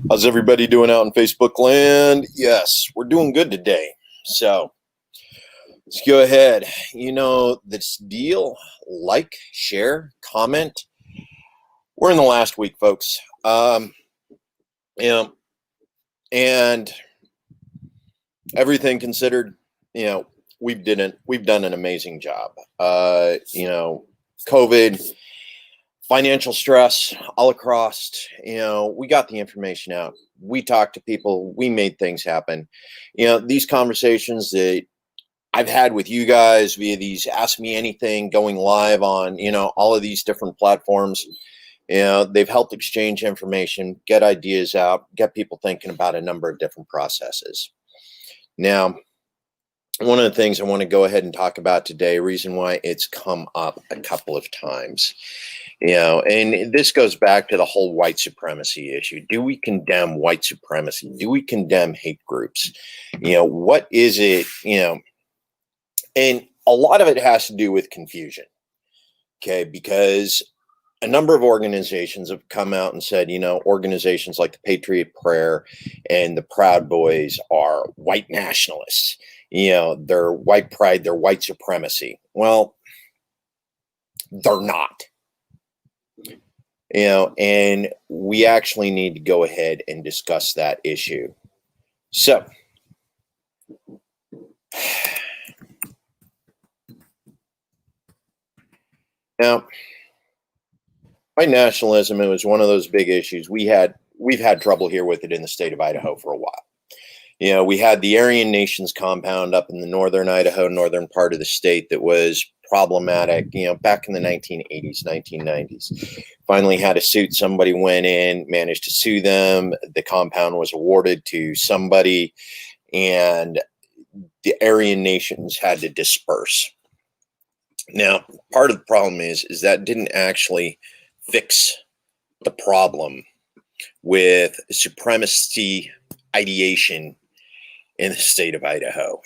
How's everybody doing out in Facebook land? Yes, we're doing good today. So let's go ahead. You know this deal. Like, share, comment. We're in the last week, folks. And everything considered, we've done an amazing job. COVID, financial stress all across, we got the information out. We talked to people, we made things happen. These conversations that I've had with you guys via these Ask Me Anything, going live on, all of these different platforms, they've helped exchange information, get ideas out, get people thinking about a number of different processes. Now, one of the things I want to go ahead and talk about today, reason why it's come up a couple of times, and this goes back to the whole white supremacy issue. Do we condemn white supremacy? Do we condemn hate groups? What is it? And a lot of it has to do with confusion. Okay, because a number of organizations have come out and said, organizations like the Patriot Prayer and the Proud Boys are white nationalists. They're white pride, they're white supremacy. Well, they're not. And we actually need to go ahead and discuss that issue. So, now, white nationalism, it was one of those big issues. We've had trouble here with it in the state of Idaho for a while. We had the Aryan Nations compound up in the northern Idaho, northern part of the state that was problematic, back in the 1980s, 1990s. Finally had a suit. Somebody went in, managed to sue them. The compound was awarded to somebody, and the Aryan Nations had to disperse. Now, part of the problem is that didn't actually fix the problem with supremacy ideation in the state of Idaho.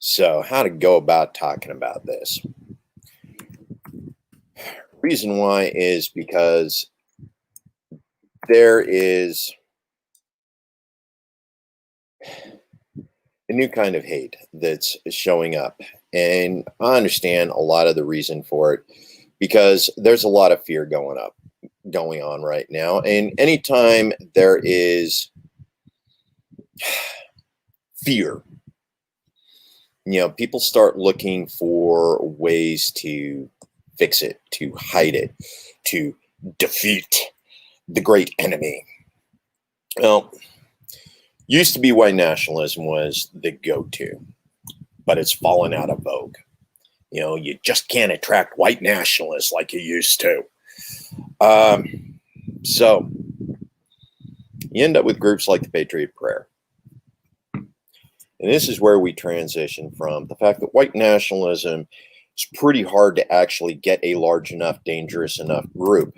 So how to go about talking about this? Reason why is because there is a new kind of hate that's showing up. And I understand a lot of the reason for it, because there's a lot of fear going on right now. And anytime there is fear, people start looking for ways to fix it, to hide it, to defeat the great enemy. Well, used to be white nationalism was the go-to, but it's fallen out of vogue. You just can't attract white nationalists like you used to. So you end up with groups like the Patriot Prayer. And this is where we transition from the fact that white nationalism is pretty hard to actually get a large enough, dangerous enough group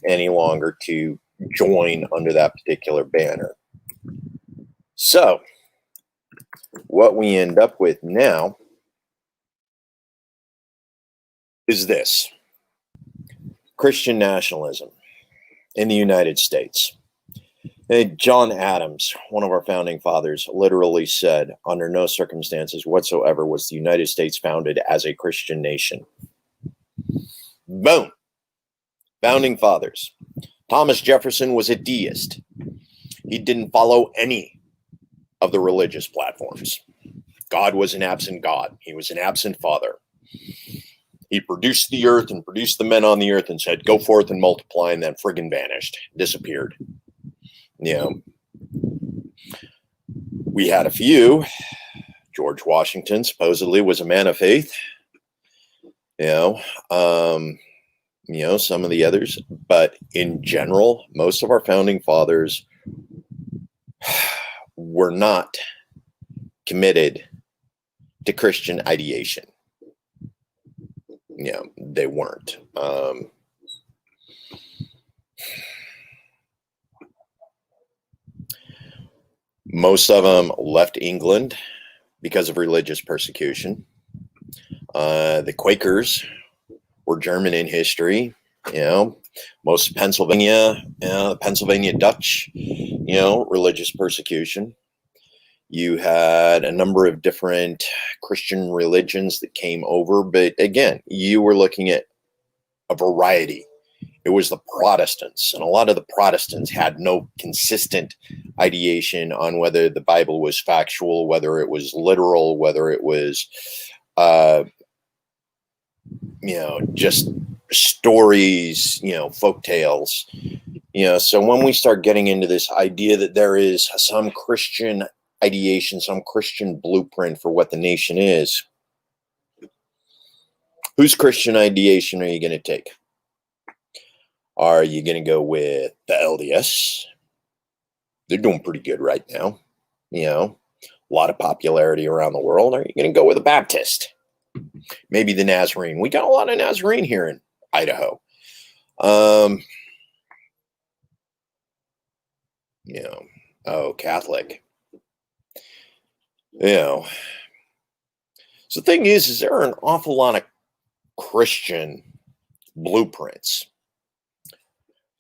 any longer to join under that particular banner. So what we end up with now is this: Christian nationalism in the United States. And John Adams, one of our founding fathers, literally said, under no circumstances whatsoever was the United States founded as a Christian nation. Boom. Founding fathers. Thomas Jefferson was a deist. He didn't follow any of the religious platforms. God was an absent God. He was an absent father. He produced the earth and produced the men on the earth and said, go forth and multiply, and then friggin' vanished, disappeared. We had a few. George Washington supposedly was a man of faith. Some of the others, but in general, most of our founding fathers were not committed to Christian ideation. They weren't. Most of them left England because of religious persecution. The Quakers were German in history. Most of Pennsylvania, the Pennsylvania Dutch, religious persecution. You had a number of different Christian religions that came over, but again, you were looking at a variety. It was the Protestants, and a lot of the Protestants had no consistent ideation on whether the Bible was factual, whether it was literal, whether it was, just stories, folk tales. So when we start getting into this idea that there is some Christian ideation, some Christian blueprint for what the nation is, whose Christian ideation are you going to take? Are you going to go with the LDS? They're doing pretty good right now. A lot of popularity around the world. Are you going to go with a Baptist? Maybe the Nazarene. We got a lot of Nazarene here in Idaho. Catholic. So the thing is there are an awful lot of Christian blueprints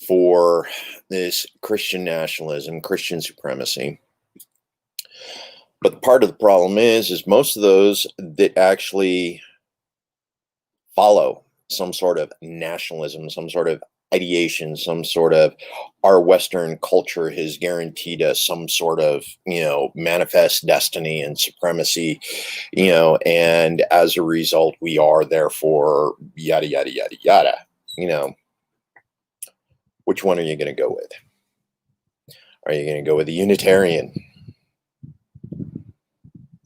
for this Christian nationalism, Christian supremacy. But part of the problem is most of those that actually follow some sort of nationalism, some sort of ideation, some sort of our Western culture has guaranteed us some sort of, manifest destiny and supremacy, and as a result, we are therefore yada, yada, yada, yada, Which one are you going to go with? Are you going to go with a Unitarian?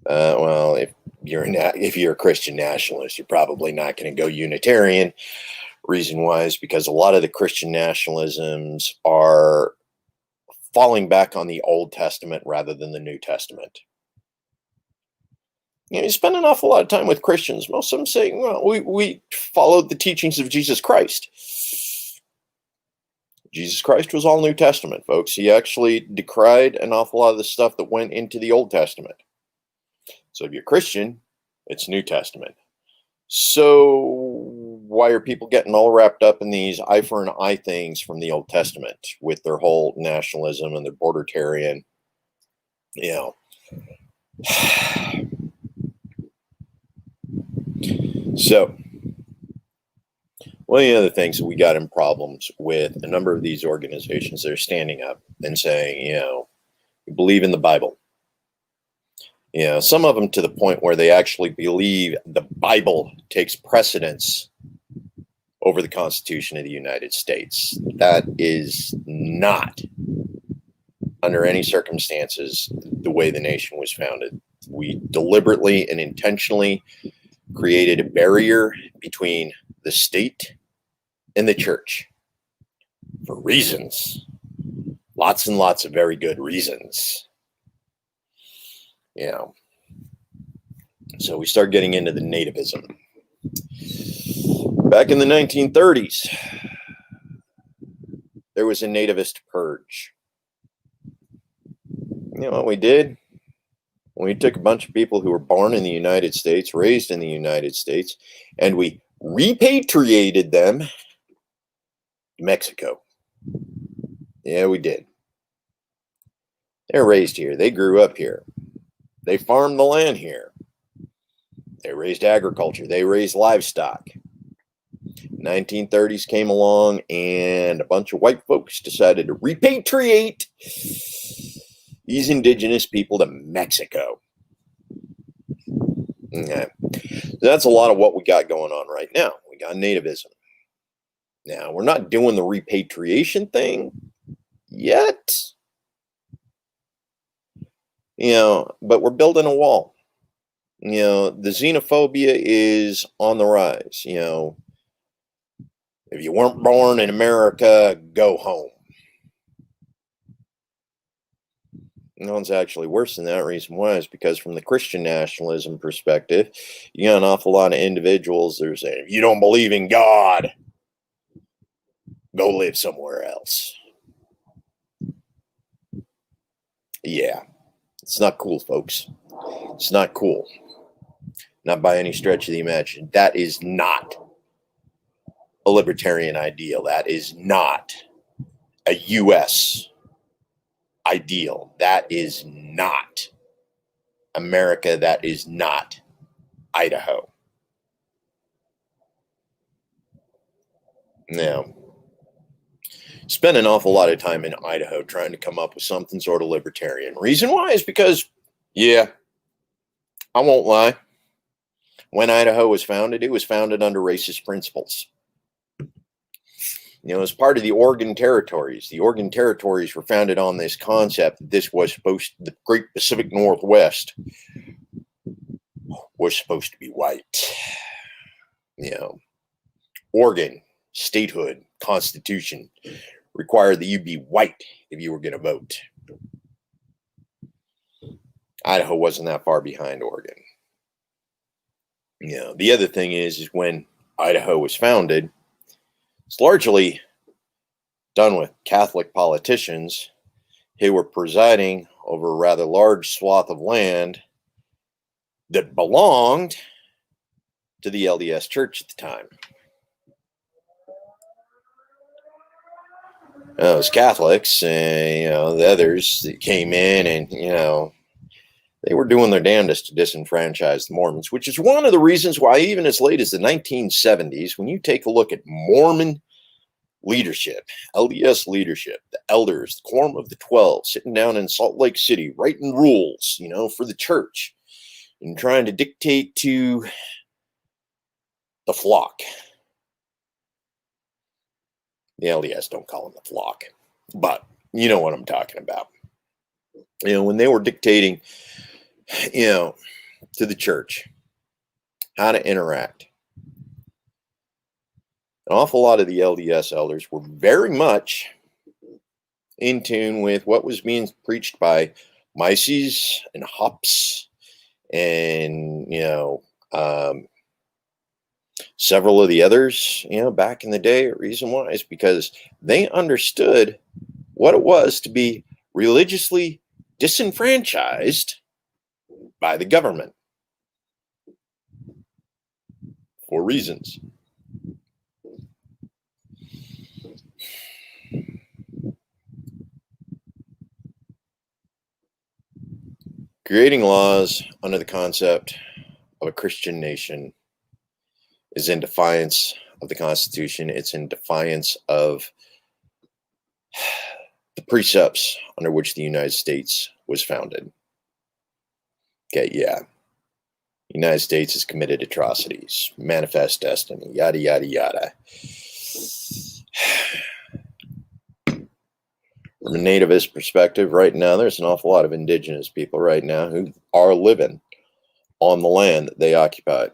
Well, if you're a Christian nationalist, you're probably not going to go Unitarian. Reason why is because a lot of the Christian nationalisms are falling back on the Old Testament rather than the New Testament. You spend an awful lot of time with Christians. Most of them say, well, we followed the teachings of Jesus Christ. Jesus Christ was all New Testament, folks. He actually decried an awful lot of the stuff that went into the Old Testament. So if you're Christian, it's New Testament. So why are people getting all wrapped up in these eye for an eye things from the Old Testament with their whole nationalism and their Bordertarian, So one of the other things that we got in problems with a number of these organizations that are standing up and saying, we believe in the Bible. Some of them to the point where they actually believe the Bible takes precedence over the Constitution of the United States. That is not, under any circumstances, the way the nation was founded. We deliberately and intentionally created a barrier between the state and the church for reasons. Lots and lots of very good reasons. So we start getting into the nativism. Back in the 1930s, there was a nativist purge. You know what we did? We took a bunch of people who were born in the United States, raised in the United States, and we repatriated them to Mexico. Yeah, we did. They're raised here. They grew up here. They farmed the land here. They raised agriculture. They raised livestock. 1930s came along and a bunch of white folks decided to repatriate these indigenous people to Mexico. Okay. So that's a lot of what we got going on right now. We got nativism. Now, we're not doing the repatriation thing yet, but we're building a wall. The xenophobia is on the rise. If you weren't born in America, go home. No, it's actually worse than that. Reason why is because from the Christian nationalism perspective, you got an awful lot of individuals that are saying, if you don't believe in God, go live somewhere else. Yeah. It's not cool, folks. It's not cool. Not by any stretch of the imagination. That is not a libertarian ideal. That is not a U.S. ideal. That is not America. That is not Idaho. Now, spent an awful lot of time in Idaho trying to come up with something sort of libertarian. Reason why is because, yeah, I won't lie. When Idaho was founded, it was founded under racist principles. As part of the Oregon Territories. The Oregon Territories were founded on this concept that this was the Great Pacific Northwest was supposed to be white. Oregon, statehood, constitution required that you be white if you were going to vote. Idaho wasn't that far behind Oregon. The other thing is when Idaho was founded, it's largely done with Catholic politicians who were presiding over a rather large swath of land that belonged to the LDS Church at the time. Those Catholics and the others that came in and they were doing their damnedest to disenfranchise the Mormons, which is one of the reasons why even as late as the 1970s, when you take a look at Mormon leadership, LDS leadership, the elders, the Quorum of the 12, sitting down in Salt Lake City, writing rules, for the church and trying to dictate to the flock. The LDS don't call them the flock, but you know what I'm talking about. When they were dictating, to the church, how to interact. An awful lot of the LDS elders were very much in tune with what was being preached by Mises and Hops and, several of the others, back in the day. Reason why is because they understood what it was to be religiously disenfranchised by the government for reasons. Creating laws under the concept of a Christian nation is in defiance of the Constitution. It's in defiance of the precepts under which the United States was founded. Okay, yeah. The United States has committed atrocities, manifest destiny, yada, yada, yada. From a nativist perspective, right now, there's an awful lot of indigenous people right now who are living on the land that they occupied.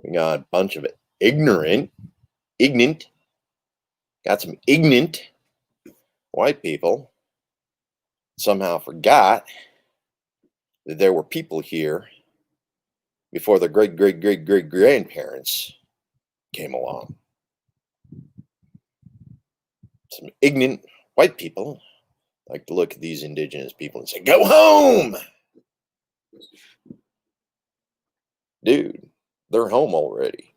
We got a bunch of ignorant, got some ignorant white people somehow forgot that there were people here before their great-great-great-great-grandparents came along. Some ignorant white people like to look at these indigenous people and say, go home! Dude, they're home already.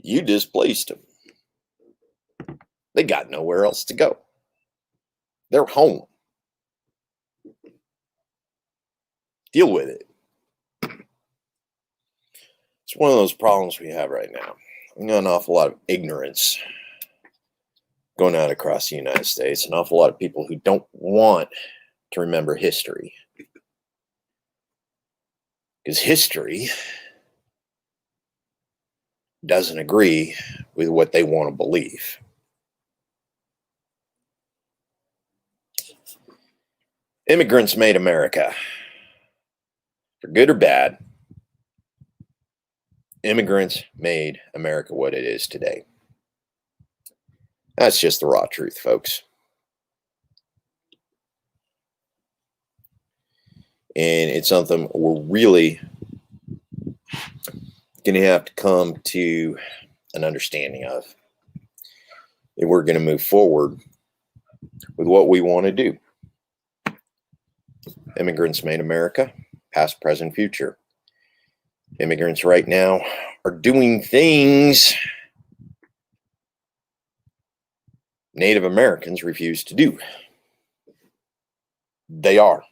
You displaced them. They got nowhere else to go. They're home. Deal with it. It's one of those problems we have right now. We got an awful lot of ignorance going on across the United States. An awful lot of people who don't want to remember history. Because history doesn't agree with what they want to believe. Immigrants made America. For good or bad, immigrants made America what it is today. That's just the raw truth, folks. And it's something we're really going to have to come to an understanding of if we're going to move forward with what we want to do. Immigrants made America, past, present, future. Immigrants right now are doing things Native Americans refuse to do. They are.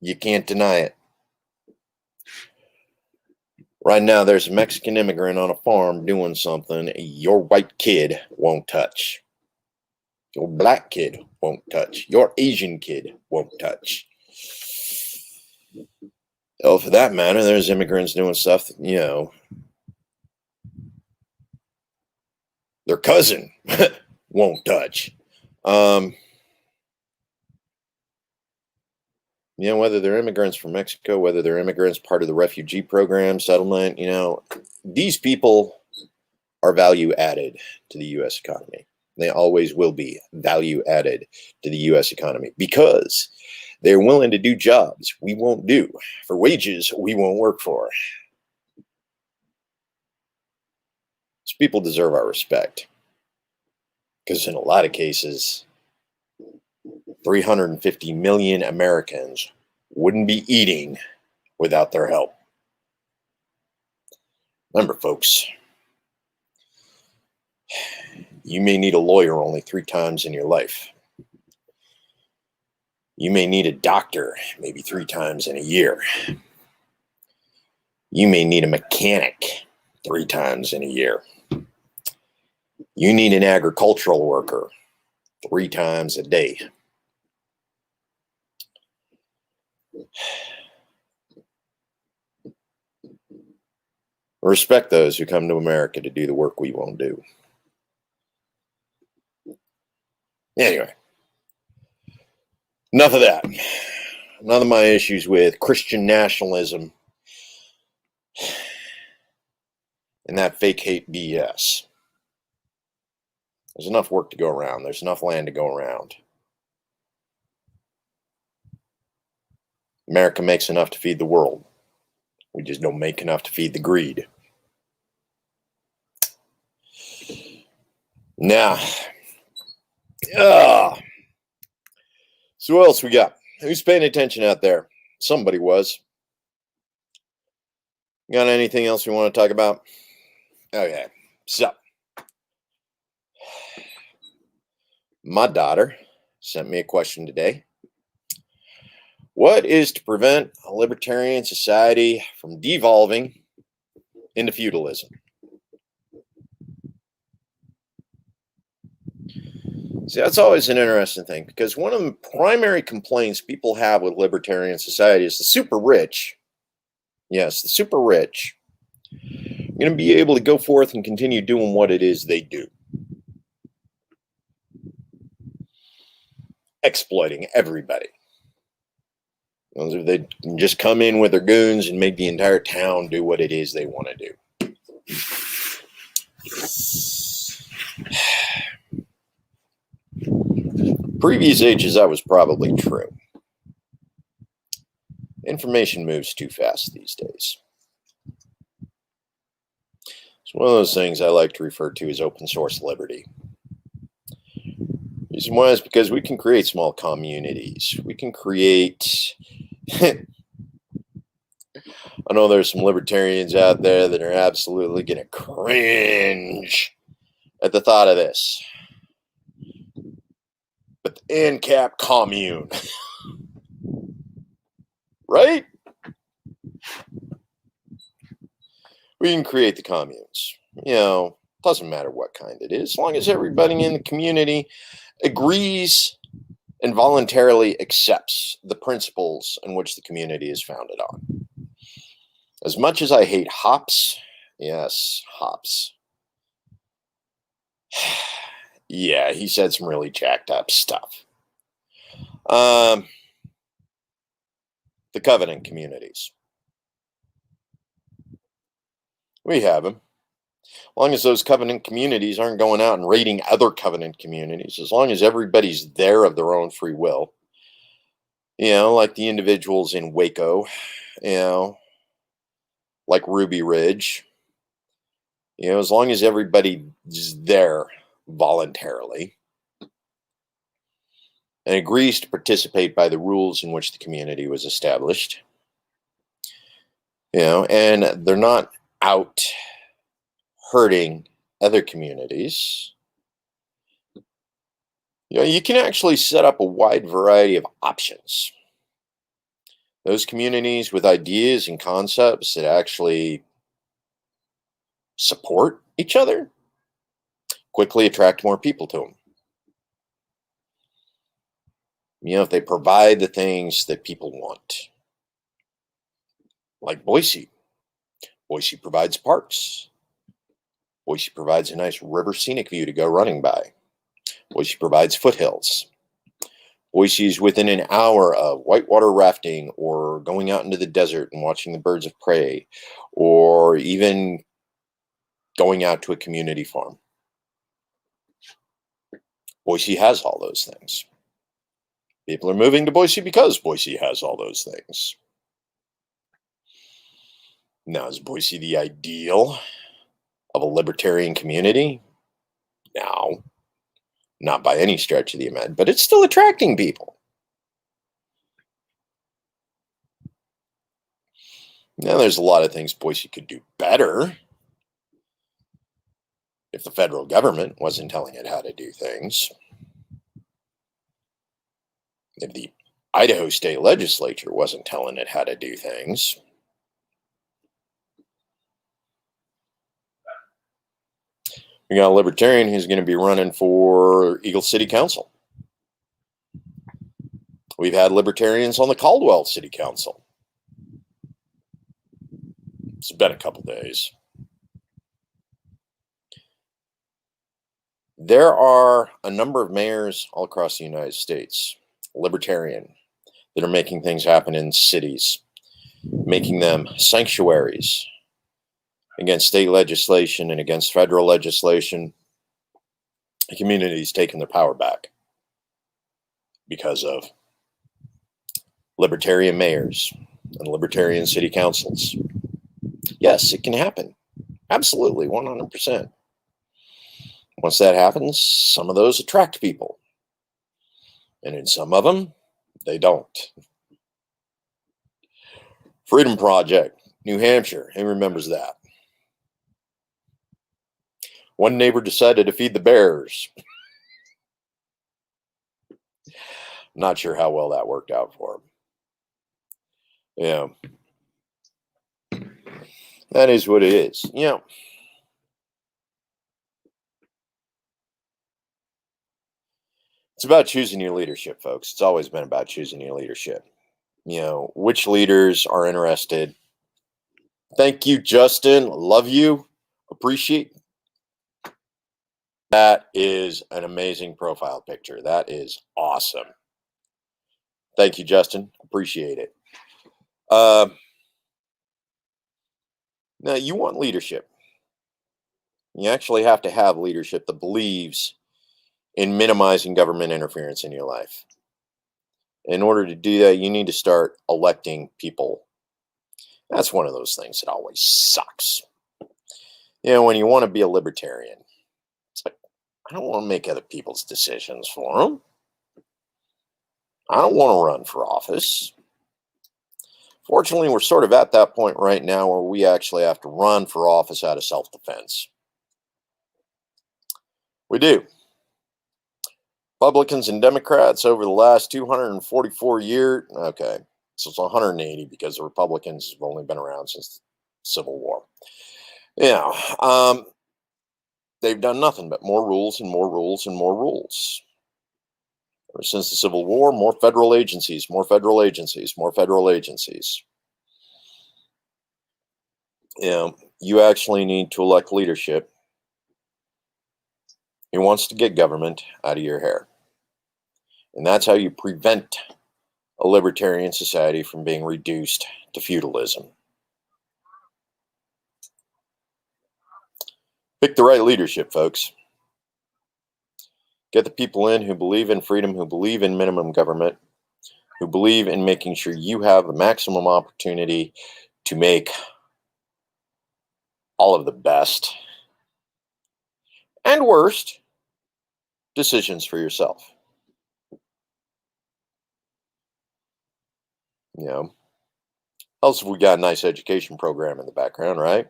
You can't deny it. Right now, there's a Mexican immigrant on a farm doing something your white kid won't touch. Your black kid won't touch. Your Asian kid won't touch. Oh, for that matter, there's immigrants doing stuff that, their cousin won't touch. Whether they're immigrants from Mexico, whether they're immigrants part of the refugee program, settlement, these people are value added to the U.S. economy. They always will be value added to the U.S. economy because they're willing to do jobs we won't do for wages we won't work for. These people deserve our respect because in a lot of cases, 350 million Americans wouldn't be eating without their help. Remember, folks, you may need a lawyer only 3 times in your life. You may need a doctor maybe 3 times in a year. You may need a mechanic 3 times in a year. You need an agricultural worker 3 times a day. Respect those who come to America to do the work we won't do. Anyway, enough of that. None of my issues with Christian nationalism and that fake hate BS. There's enough work to go around. There's enough land to go around. America makes enough to feed the world. We just don't make enough to feed the greed. Now, so what else we got? Who's paying attention out there? Somebody was. Got anything else we want to talk about? Okay, so my daughter sent me a question today. What is to prevent a libertarian society from devolving into feudalism? See, that's always an interesting thing because one of the primary complaints people have with libertarian society is the super rich. Yes, the super rich are going to be able to go forth and continue doing what it is they do. Exploiting everybody. They can just come in with their goons and make the entire town do what it is they want to do. Previous ages, that was probably true. Information moves too fast these days. It's one of those things I like to refer to as open source liberty. The reason why is because we can create small communities. We can create... I know there's some libertarians out there that are absolutely going to cringe at the thought of this. But the ANCAP commune. Right? We can create the communes. Doesn't matter what kind it is. As long as everybody in the community agrees and voluntarily accepts the principles in which the community is founded on. As much as I hate hops, yes, hops. Yeah, he said some really jacked up stuff. The covenant communities. We have them. As long as those covenant communities aren't going out and raiding other covenant communities, as long as everybody's there of their own free will, like the individuals in Waco, like Ruby Ridge, as long as everybody's there voluntarily, and agrees to participate by the rules in which the community was established. And they're not out hurting other communities. You can actually set up a wide variety of options. Those communities with ideas and concepts that actually support each other quickly attract more people to them. If they provide the things that people want. Like Boise. Boise provides parks. Boise provides a nice river scenic view to go running by. Boise provides foothills. Boise is within an hour of whitewater rafting or going out into the desert and watching the birds of prey, or even going out to a community farm. Boise has all those things. People are moving to Boise because Boise has all those things. Now, is Boise the ideal of a libertarian community? No, not by any stretch of the imagination, but it's still attracting people. Now, there's a lot of things Boise could do better if the federal government wasn't telling it how to do things. If the Idaho state legislature wasn't telling it how to do things. We got a libertarian who's going to be running for Eagle City Council. We've had libertarians on the Caldwell City Council. It's been a couple days. There are a number of mayors all across the United States, libertarian, that are making things happen in cities, making them sanctuaries against state legislation and against federal legislation. The community's taking their power back because of libertarian mayors and libertarian city councils. Yes, it can happen. Absolutely, 100%. Once that happens, some of those attract people. And in some of them, they don't. Freedom Project, New Hampshire. Who remembers that? One neighbor decided to feed the bears. Not sure how well that worked out for him. Yeah. That is what it is. It's about choosing your leadership, folks. It's always been about choosing your leadership. Which leaders are interested. Thank you, Justin. Love you. Appreciate. That is an amazing profile picture. That is awesome. Thank you, Justin. Appreciate it. Now, you want leadership. You actually have to have leadership that believes in minimizing government interference in your life. In order to do that, you need to start electing people. That's one of those things that always sucks. When you want to be a libertarian, it's like, I don't want to make other people's decisions for them. I don't want to run for office. Fortunately, we're sort of at that point right now where we actually have to run for office out of self-defense. We do. Republicans and Democrats over the last 244 years, okay, so it's 180 because the Republicans have only been around since the Civil War. They've done nothing but more rules and more rules and more rules. Ever since the Civil War, more federal agencies, more federal agencies, more federal agencies. You actually need to elect leadership who wants to get government out of your hair. And that's how you prevent a libertarian society from being reduced to feudalism. Pick the right leadership, folks. Get the people in who believe in freedom, who believe in minimum government, who believe in making sure you have the maximum opportunity to make all of the best and worst decisions for yourself. You know, else if we got a nice education program in the background, right?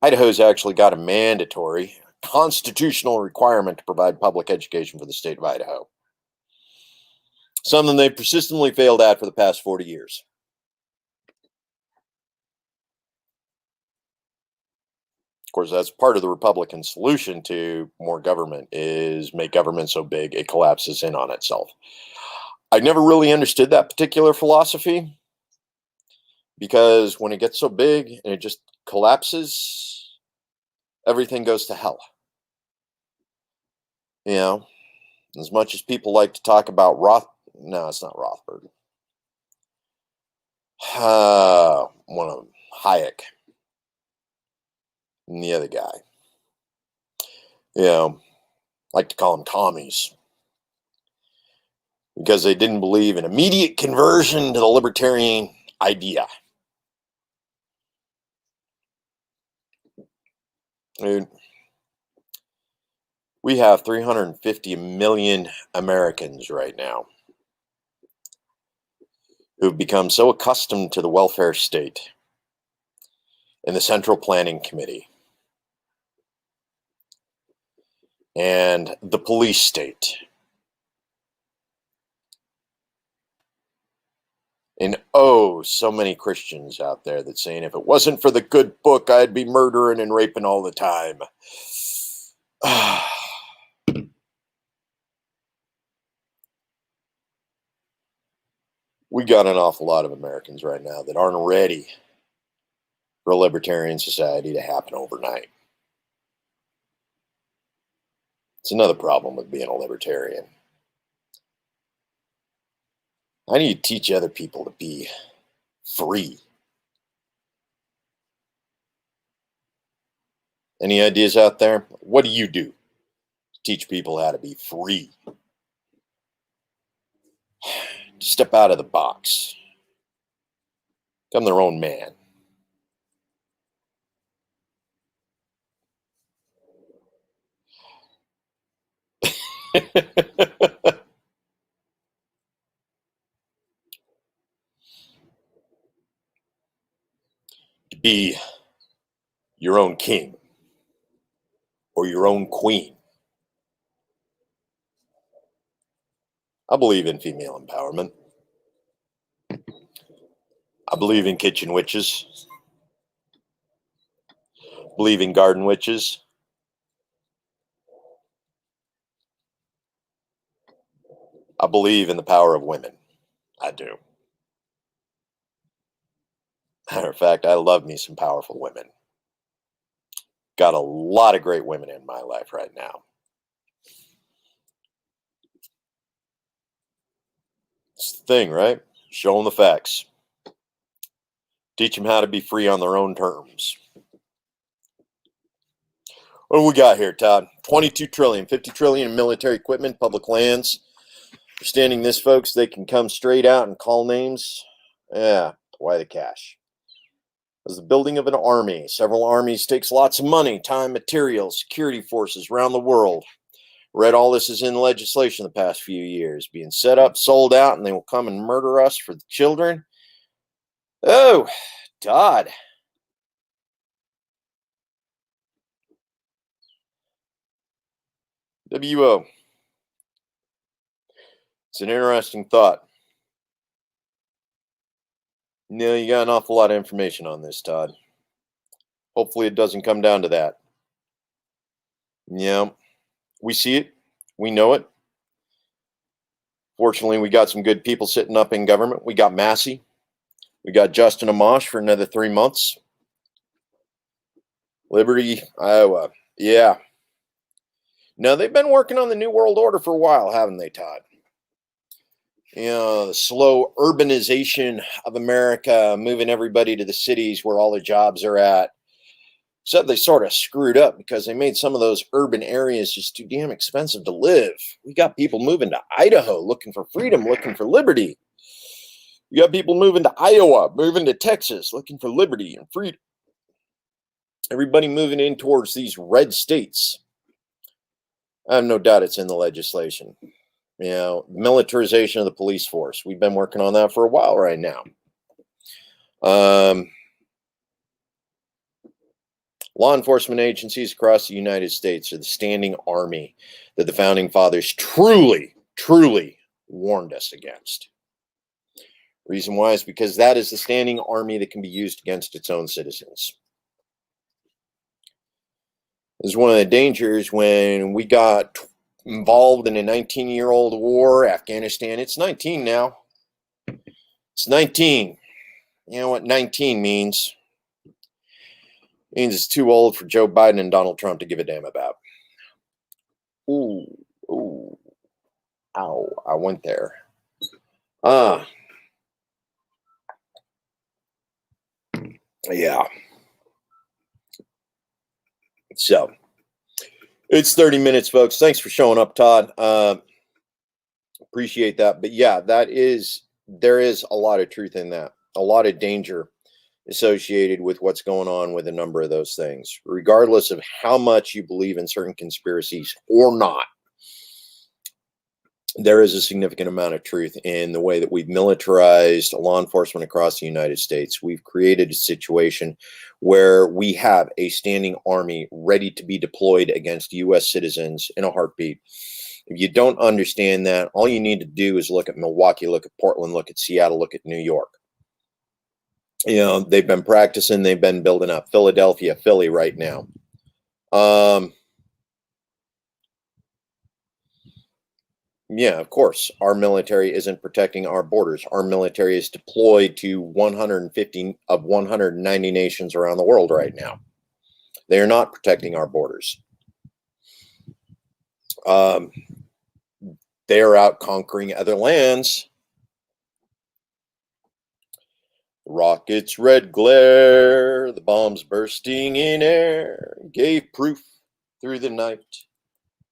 Idaho's actually got a mandatory constitutional requirement to provide public education for the state of Idaho. Something they've persistently failed at for the past 40 years. Of course, that's part of the Republican solution to more government is make government so big it collapses in on itself. I never really understood that particular philosophy because when it gets so big and it just collapses, everything goes to hell. You know, as much as people like to talk about no, it's not Rothbard. One of them, Hayek, and the other guy. You know, like to call them commies because they didn't believe in immediate conversion to the libertarian idea. Dude, we have 350 million Americans right now who've become so accustomed to the welfare state and the Central Planning Committee and the police state and so many Christians out there that saying if it wasn't for the good book, I'd be murdering and raping all the time. We got an awful lot of Americans right now that aren't ready for a libertarian society to happen overnight. It's another problem with being a libertarian. I need to teach other people to be free. Any ideas out there? What do you do to teach people how to be free? Step out of the box. Become their own man. To be your own king or your own queen. I believe in female empowerment. I believe in kitchen witches. I believe in garden witches. I believe in the power of women. I do. Matter of fact, I love me some powerful women. Got a lot of great women in my life right now. It's the thing, right? Show them the facts. Teach them how to be free on their own terms. What do we got here, Todd? 22 trillion, 50 trillion in military equipment, public lands. Understanding this, folks, they can come straight out and call names. Yeah, why the cash? As the building of an army. Several armies takes lots of money, time, materials, security forces around the world. Read all this is in legislation the past few years. Being set up, sold out, and they will come and murder us for the children. Oh, Todd. WO. It's an interesting thought. No, you got an awful lot of information on this, Todd. Hopefully it doesn't come down to that. Yeah, we see it. We know it. Fortunately, we got some good people sitting up in government. We got Massey. We got Justin Amash for another 3 months. Liberty, Iowa. Yeah. Now, they've been working on the New World Order for a while, haven't they, Todd? You know, the slow urbanization of America, moving everybody to the cities where all the jobs are at. Except they sort of screwed up because they made some of those urban areas just too damn expensive to live. We got people moving to Idaho looking for freedom, looking for liberty. We got people moving to Iowa, moving to Texas, looking for liberty and freedom. Everybody moving in towards these red states. I have no doubt it's in the legislation. Militarization of the police force. We've been working on that for a while right now. Law enforcement agencies across the United States are the standing army that the founding fathers truly, truly warned us against. Reason why is because that is the standing army that can be used against its own citizens. This is one of the dangers when we got involved in a 19-year-old war, Afghanistan. It's 19 now. It's 19. You know what 19 means? It means it's too old for Joe Biden and Donald Trump to give a damn about. Ooh, ooh, ow, I went there. Yeah. So, it's 30 minutes, folks. Thanks for showing up, Todd. Appreciate that. But yeah, there is a lot of truth in that. A lot of danger associated with what's going on with a number of those things, regardless of how much you believe in certain conspiracies or not. There is a significant amount of truth in the way that we've militarized law enforcement across the United States. We've created a situation where we have a standing army ready to be deployed against U.S. citizens in a heartbeat. If you don't understand that, all you need to do is look at Milwaukee, look at Portland, look at Seattle, look at New York. They've been practicing, they've been building up. Philadelphia, Philly right now. Yeah, of course, our military isn't protecting our borders. Our military is deployed to 150 of 190 nations around the world right now. They are not protecting our borders. They are out conquering other lands. The rocket's red glare, the bombs bursting in air, gave proof through the night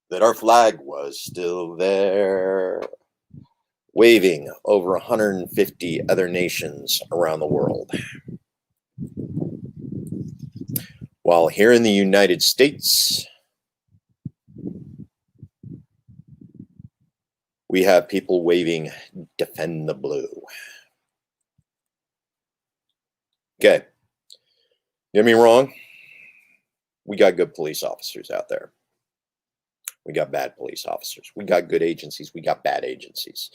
that our flag was still there, waving over 150 other nations around the world. While here in the United States, we have people waving "Defend the Blue." Okay, get me wrong, we got good police officers out there. We got bad police officers. We got good agencies. We got bad agencies.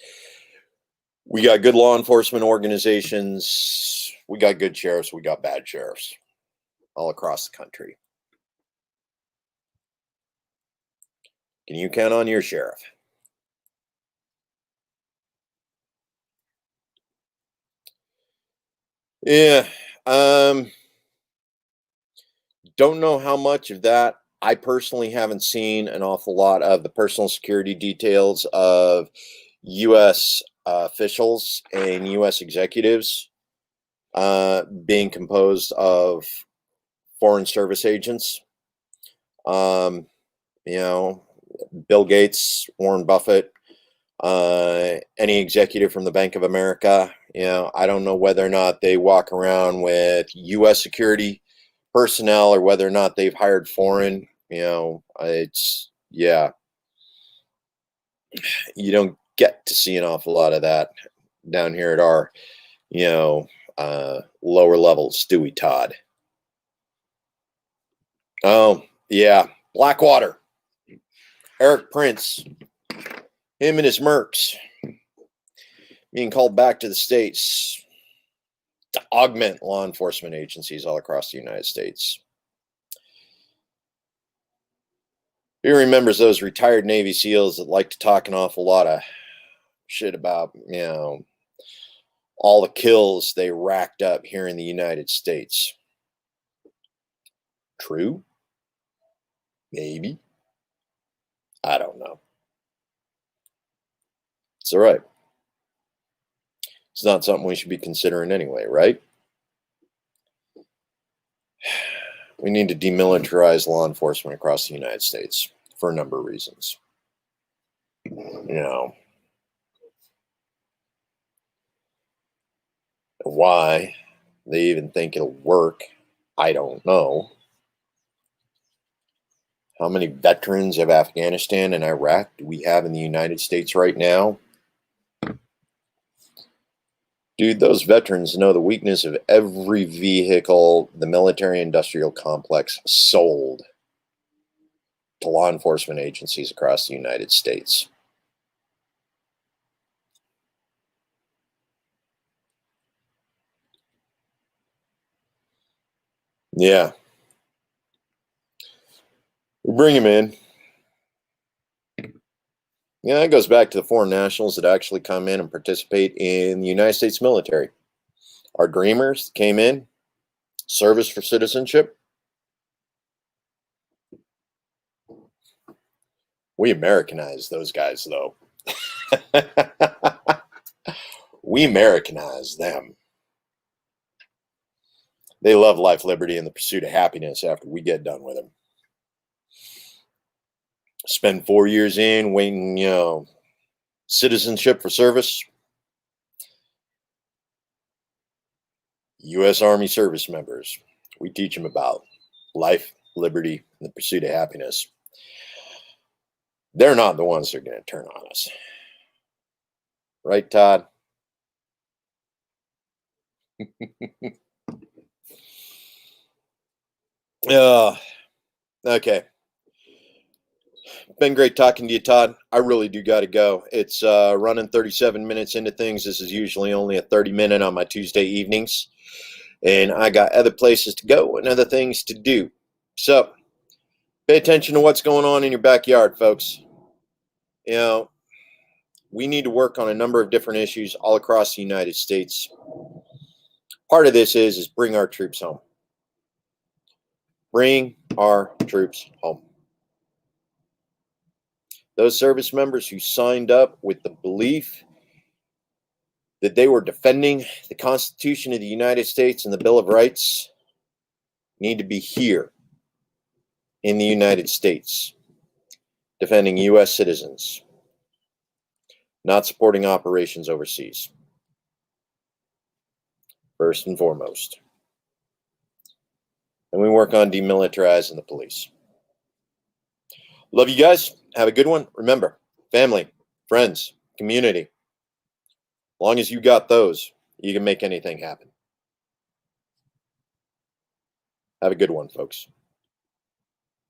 We got good law enforcement organizations. We got good sheriffs. We got bad sheriffs all across the country. Can you count on your sheriff? Yeah. Don't know how much of that. I personally haven't seen an awful lot of the personal security details of U.S. Officials and U.S. executives being composed of foreign service agents. Bill Gates, Warren Buffett, any executive from the Bank of America. I don't know whether or not they walk around with U.S. security personnel or whether or not they've hired foreign. You don't get to see an awful lot of that down here at our, lower level Stewie Todd. Oh, yeah. Blackwater. Eric Prince. Him and his mercs being called back to the States to augment law enforcement agencies all across the United States. He remembers those retired Navy SEALs that like to talk an awful lot of shit about, all the kills they racked up here in the United States. True? Maybe. I don't know. It's all right. It's not something we should be considering anyway, right? We need to demilitarize law enforcement across the United States for a number of reasons. Why they even think it'll work, I don't know. How many veterans of Afghanistan and Iraq do we have in the United States right now? Dude, those veterans know the weakness of every vehicle the military-industrial complex sold to law enforcement agencies across the United States. Yeah. We bring them in. Yeah, that goes back to the foreign nationals that actually come in and participate in the United States military. Our dreamers came in, service for citizenship. We Americanized those guys, though. We Americanized them. They love life, liberty, and the pursuit of happiness after we get done with them. Spend 4 years in waiting, citizenship for service. U.S. Army service members. We teach them about life, liberty, and the pursuit of happiness. They're not the ones that are going to turn on us. Right, Todd? Okay. Been great talking to you, Todd. I really do got to go. It's running 37 minutes into things. This is usually only a 30-minute on my Tuesday evenings. And I got other places to go and other things to do. So pay attention to what's going on in your backyard, folks. We need to work on a number of different issues all across the United States. Part of this is bring our troops home. Bring our troops home. Those service members who signed up with the belief that they were defending the Constitution of the United States and the Bill of Rights need to be here in the United States, defending U.S. citizens, not supporting operations overseas. First and foremost. And we work on demilitarizing the police. Love you guys. Have a good one. Remember, family, friends, community. As long as you got those, you can make anything happen. Have a good one, folks.